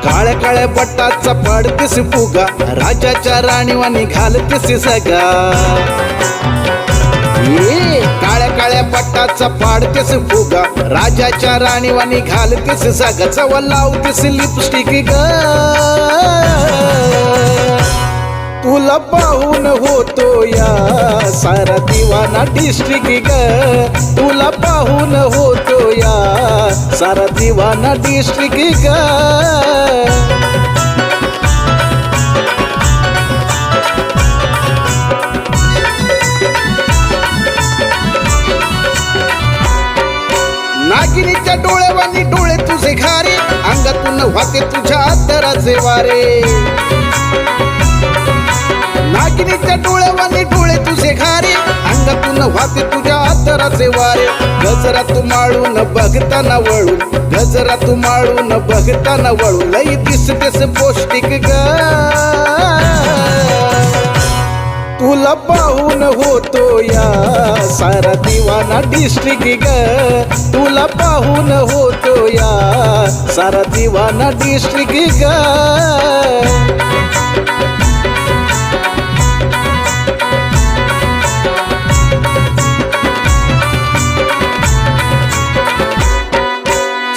काळ्या काळ्या बटाचा पाडतीस फुगा, राजाच्या राणीवानी घालतीस सगा. ये काळ्या काळ्या बटाचा पाडतीस फुगा, राजाच्या राणीवानी घालतीस सगा. चव लावतीस लिपस्टिक ग, तुला पाहून होतो या सारा दिवाना डिस्ट्रिक्ट ग. तुला पाहून होतो या सारा दिवाना डिस्ट्रिक्ट ग. नागिनीच्या डोळ्यावानी डोळे तुझे घारे, अंगातून वाहते तुझ्या अत्तराचे वारे. नागिनीच्या डोळ्यावानी डोळे तुझे घारे, अंगातून वाहते तुझ्या अत्तराचे वारे. गजरा तू माळून बघताना वळून, गजरा तू माळून बघताना वळून, लई दिसतेस पौष्टिक ग. तुला पाहून होतो या सारा दिवाना डिस्ट्रिक्ट ग. तुला पाहून होतो या सारा दिवाना डिस्ट्रिक्ट ग.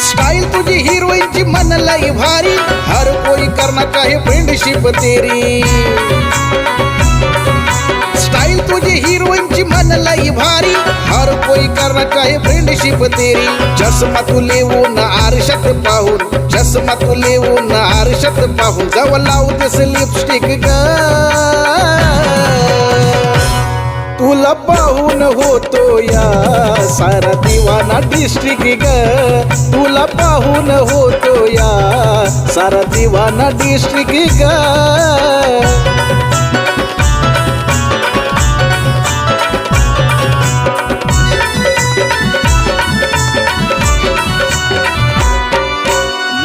स्टाइल तुझी हिरोईनची मन लाई भारी, हर कोई करना चाहे फ्रेंडशिप तेरी. स्टाइल तुझी हिरोईनची मन लाई भारी, हर कोई करना चाहे फ्रेंडशिप तेरी. चष्मा तू लेवून आरशात पाहून, चष्मा तू लेवून आरशात पाहून, जवळ लावतेस लिपस्टिक ग. तुला पाहून होतो या सारा दिवाना डिस्ट्रिक्ट ग. तुला पाहून होतो या सारा दिवाना डिस्ट्रिक्ट ग.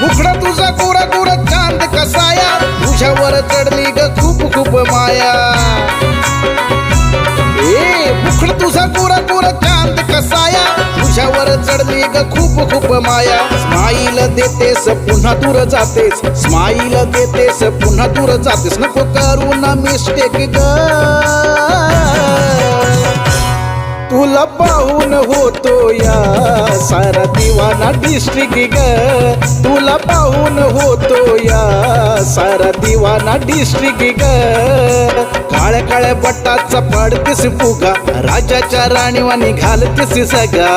मुखडा तुझा गोरा गोरा चांद कसाया, तुझ्यावर चढली ग खूप खूप माया. मुखडा तुझा गोरा गोरा चांद कसाया, तुझ्यावर चढली ग खूप खूप माया. स्माईल देतेस पुन्हा दूर जातेस, स्माईल देतेस पुन्हा दूर जातेस. नको करू ना मिस्टेक ग. तुला पाहून होतो या सारा दिवाना डिस्ट्रिक्ट ग. तुला पाहून होतो या सारा दिवाना डिस्ट्रिक्ट ग. काळ्या काळ्या बटाचा पाडतीस फुगा, राजाच्या राणीवानी घालतीस सगा.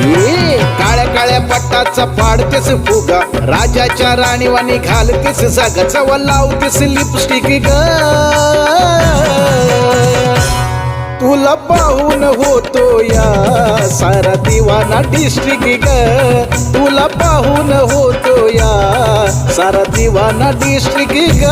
ये काळ्या काळ्या बटाचा पाडतीस फुगा, राजाच्या राणीवानी घालतीस सगा. चव लावतीस लिपस्टिक ग. तुला पाहून होतो या सारा दिवाना डिस्ट्रिक्ट ग. तुला पाहून होतो या सारा दिवाना डिस्ट्रिक्ट ग.